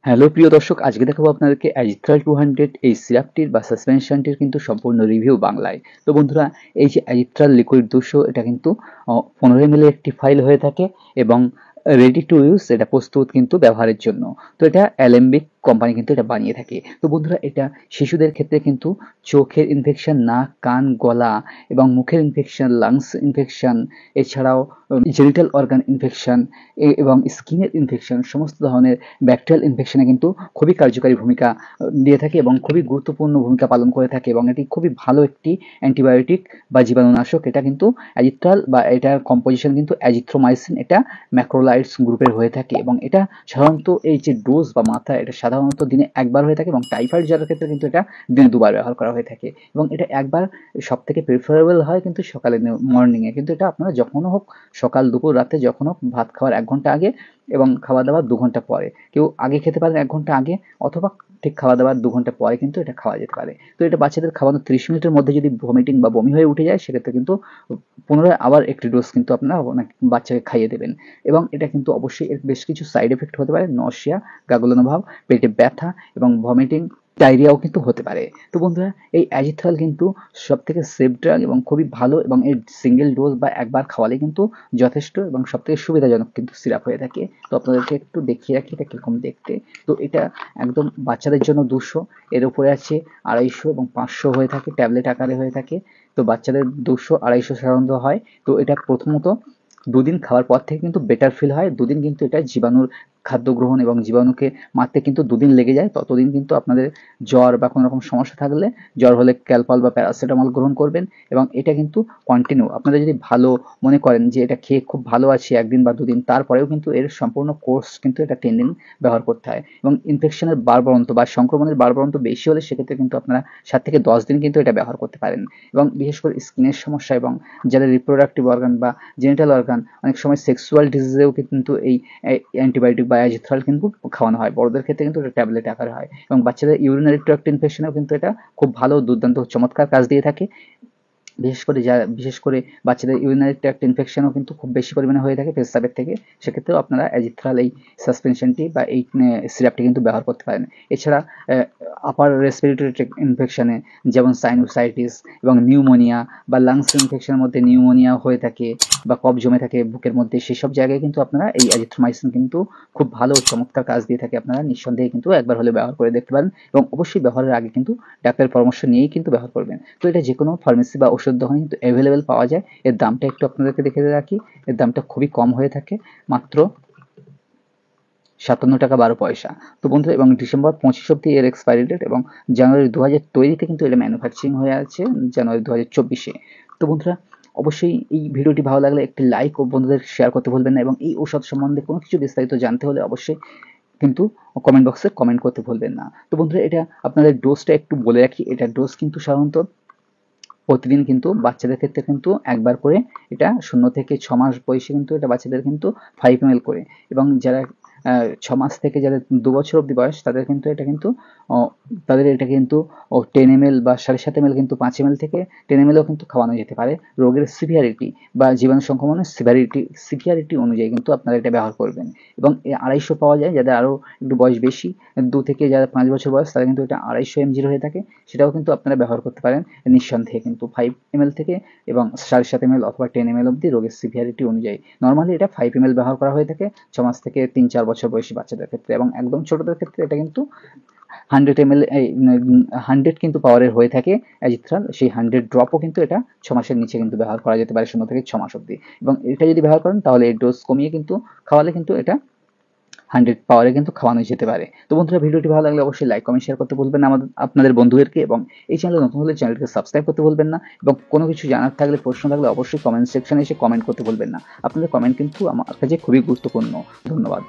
Hello প্রিয় দর্শক, আজকে দেখাবো আপনাদেরকে অ্যাজিথ্রাল 200 এই সিরাপটির বা সাসপেনশনটির কিন্তু সম্পূর্ণ রিভিউ বাংলায়। তো বন্ধুরা, এই যে অ্যাজিথ্রাল লিকুইড 200 এটা কিন্তু 15 ml একটি ফাইল হয়ে থাকে এবং রেডি টু ইউজ, এটা প্রস্তুত কিন্তু ব্যবহারের জন্য। তো এটা অ্যালেম্বিক কোম্পানি কিন্তু এটা বানিয়ে থাকে। তো বন্ধুরা, এটা শিশুদের ক্ষেত্রে কিন্তু চোখের ইনফেকশন, নাক, কান, গলা এবং মুখের ইনফেকশন, লাংস ইনফেকশন, এছাড়াও জেনিটাল অর্গান ইনফেকশন এবং স্কিনের ইনফেকশন, সমস্ত ধরনের ব্যাকটেরিয়াল ইনফেকশনে কিন্তু খুবই কার্যকারী ভূমিকা দিয়ে থাকে এবং খুবই গুরুত্বপূর্ণ ভূমিকা পালন করে থাকে এবং এটি খুবই ভালো একটি অ্যান্টিবায়োটিক বা জীবাণুনাশক। এটা কিন্তু অ্যাজিথ্রাল বা এটার কম্পোজিশন কিন্তু অ্যাজিথ্রোমাইসিন, এটা ম্যাক্রোলাইডস গ্রুপের হয়ে থাকে এবং এটা সাধারণত এই যে ডোজ বা মাত্রা, এটা সাধারণত দিনে একবার হয়ে থাকে এবং টাইফয়েড জ্বরের ক্ষেত্রে কিন্তু এটা দিনে দুবার ব্যবহার করা হয়ে থাকে এবং এটা একবার সব থেকে প্রিফারেবল হয় কিন্তু সকালে, মর্নিংয়ে। কিন্তু এটা আপনারা যখনও হোক, সকাল, দুপুর, রাতে যখন হোক, ভাত খাওয়ার 1 ঘন্টা আগে এবং খাওয়া দাওয়ার 2 ঘন্টা পরে। কেউ আগে খেতে পারেন 1 ঘন্টা আগে, অথবা ঠিক খাওয়া দাওয়ার 2 ঘন্টা পরে কিন্তু এটা খাওয়া যেতে পারে। তো এটা বাচ্চাদের খাওয়ানোর 30 মিনিটের মধ্যে যদি ভমিটিং বা বমি হয়ে উঠে যায়, সেক্ষেত্রে কিন্তু পুনরায় আবার একটি ডোজ কিন্তু আপনারা বাচ্চাকে খাইয়ে দেবেন। এবং এটা কিন্তু অবশ্যই এর বেশ কিছু সাইড এফেক্ট হতে পারে: নশিয়া, গাগুলানো ভাব, পেটে ব্যথা এবং ভমিটিং, ডায়রিয়াও কিন্তু হতে পারে। তো বন্ধুরা, এই অ্যাজিথ্রাল কিন্তু সব থেকে সেফ ড্রাগ এবং খুবই ভালো, এবং এর সিঙ্গেল ডোজ বা একবার খাওয়ালে কিন্তু যথেষ্ট এবং সব থেকে সুবিধাজনক কিন্তু সিরাপ হয়ে থাকে। তো আপনাদেরকে একটু দেখিয়ে রাখি এটা কীরকম দেখতে। তো এটা একদম বাচ্চাদের জন্য 200, এর উপরে আছে 250 এবং 500 হয়ে থাকে, ট্যাবলেট আকারে হয়ে থাকে। তো বাচ্চাদের 200, 250 সাধারণত হয়। তো এটা প্রথমত 2 দিন খাওয়ার পর থেকে কিন্তু বেটার ফিল হয়। 2 দিন কিন্তু এটা জীবাণুর খাদ্য গ্রহণ এবং জীবাণুকে মারতে কিন্তু 2 দিন লেগে যায়। ততদিন কিন্তু আপনাদের জ্বর বা কোনো রকম সমস্যা থাকলে, জ্বর হলে ক্যালপল বা প্যারাসিটামল গ্রহণ করবেন এবং এটা কিন্তু কন্টিনিউ, আপনারা যদি ভালো মনে করেন যে এটা খেয়ে খুব ভালো আছি 1 দিন বা 2 দিন, তারপরেও কিন্তু এর সম্পূর্ণ কোর্স কিন্তু এটা 10 দিন ব্যবহার করতে হয়। এবং ইনফেকশনের বাড়বাড়ন্ত বা সংক্রমণের বাড়বাড়ন্ত বেশি হলে সেক্ষেত্রে কিন্তু আপনারা 7 থেকে 10 দিন কিন্তু এটা ব্যবহার করতে পারেন। এবং বিশেষ করে স্কিনের সমস্যা এবং যাদের রিপ্রোডাক্টিভ অর্গান বা জেনিটাল অর্গান, অনেক সময় সেক্সুয়াল ডিজিজেও কিন্তু এই অ্যান্টিবায়োটিক বা অ্যাজিথ্রাল কিন্তু খাওয়ানো হয়। বড়দের ক্ষেত্রে কিন্তু এটা ট্যাবলেট আকারে হয় এবং বাচ্চাদের ইউরিনারি ট্র্যাক্ট ইনফেকশনেও কিন্তু এটা খুব ভালো, দুর্দান্ত, চমৎকার কাজ দিয়ে থাকে। বিশেষ করে বাচ্চাদের ইউরিনারি ট্র্যাক্ট ইনফেকশনও কিন্তু খুব বেশি পরিমাণে হয়ে থাকে পেচ্ছাবের থেকে। সেক্ষেত্রেও আপনারা অ্যাজিথ্রাল এই সাসপেনশনটি বা এই সিরাপটি কিন্তু ব্যবহার করতে পারেন। এছাড়া আপার রেসপিরেটরি ইনফেকশনে, যেমন সাইনোসাইটিস এবং নিউমোনিয়া বা লাংস ইনফেকশনের মধ্যে নিউমোনিয়া হয়ে থাকে বা কফ জমে থাকে বুকের মধ্যে, সেসব জায়গায় কিন্তু আপনারা এই অ্যাজিথ্রোমাইসিন কিন্তু খুব ভালো চমৎকার কাজ দিয়ে থাকে। আপনারা নিঃসন্দেহে কিন্তু একবার হলে ব্যবহার করে দেখতে পারেন এবং অবশ্যই ব্যবহারের আগে কিন্তু ডাক্তারের পরামর্শ নিয়েই কিন্তু ব্যবহার করবেন। তো এটা যে কোনো ফার্মেসি বা ওষুধ দোকানে কিন্তু অ্যাভেলেবেল পাওয়া যায়। এর দামটা একটু আপনাদেরকে দেখে রাখি, এর দামটা খুবই কম হয়ে থাকে, মাত্র 57 টাকা 12 পয়সা। তো বন্ধুরা, এবং ডিসেম্বর 25 অব্দি এর এক্সপায়ারি ডেট এবং জানুয়ারি 2000 তৈরিতে কিন্তু এটা ম্যানুফ্যাকচারিং হয়ে আছে জানুয়ারি 2024-এ। তো বন্ধুরা, অবশ্যই এই ভিডিওটি ভালো লাগলে একটি লাইক ও বন্ধুদের শেয়ার করতে ভুলবেন না এবং এই ঔষধ সম্বন্ধে কোনো কিছু বিস্তারিত জানতে হলে অবশ্যই কিন্তু কমেন্ট বক্সে কমেন্ট করতে ভুলবেন না। তো বন্ধুরা, এটা আপনাদের ডোজটা একটু বলে রাখি। এটা ডোজ কিন্তু সাধারণত প্রতিদিন কিন্তু বাচ্চাদের ক্ষেত্রে কিন্তু একবার করে, এটা 0 থেকে 6 মাস বয়সে কিন্তু এটা বাচ্চাদের কিন্তু 5 ml করে, এবং যারা 6 মাস থেকে যাদের 2 বছর অবধি বয়স, তাদের কিন্তু এটা কিন্তু তাদের এটা কিন্তু 10 ml বা 7.5 ml কিন্তু 5 ml থেকে 10 ml ও কিন্তু খাওয়ানো যেতে পারে। রোগের সিভিয়ারিটি বা জীবাণু সংক্রমণের সিভিয়ারিটি অনুযায়ী কিন্তু আপনারা এটা ব্যবহার করবেন। এবং 250 পাওয়া যায় যাদের আরও একটু বয়স বেশি, 2 থেকে যারা 5 বছর বয়স, তারা কিন্তু এটা 250 mg হয়ে থাকে, সেটাও কিন্তু আপনারা ব্যবহার করতে পারেন নিঃসন্দেহে। কিন্তু 5 ml থেকে এবং 7.5 ml অথবা 10 ml অবধি রোগের সিভিয়ারিটি অনুযায়ী। নর্মালি এটা 5 ml ব্যবহার করা হয়ে থাকে 6 মাস থেকে 3-4 বছর বয়সী বাচ্চাদের ক্ষেত্রে, এবং একদম ছোটদের ক্ষেত্রে এটা কিন্তু 100 ml 100 কিন্তু পাওয়ারের হয়ে থাকে অ্যাজিথ্রাল। সেই 100 ড্রপও কিন্তু এটা 6 মাসের নিচে কিন্তু ব্যবহার করা যেতে পারে, 0 থেকে 6 মাস অবধি। এবং এটা যদি ব্যবহার করেন তাহলে এই ডোজ কমিয়ে কিন্তু খাওয়ালে কিন্তু এটা 100 পাওয়ারে কিন্তু খাওয়ানো যেতে পারে। তো বন্ধুরা, ভিডিওটি ভালো লাগলে অবশ্যই লাইক, কমেন্ট, শেয়ার করতে ভুলবেন না আপনাদের বন্ধুদেরকে, এবং এই চ্যানেলে নতুন হলে চ্যানেলটিকে সাবস্ক্রাইব করতে ভুলবেন না, এবং কোনো কিছু জানার থাকলে, প্রশ্ন থাকলে অবশ্যই কমেন্ট সেকশনে এসে কমেন্ট করতে ভুলবেন না। আপনাদের কমেন্ট কিন্তু আমার কাছে খুবই গুরুত্বপূর্ণ। ধন্যবাদ।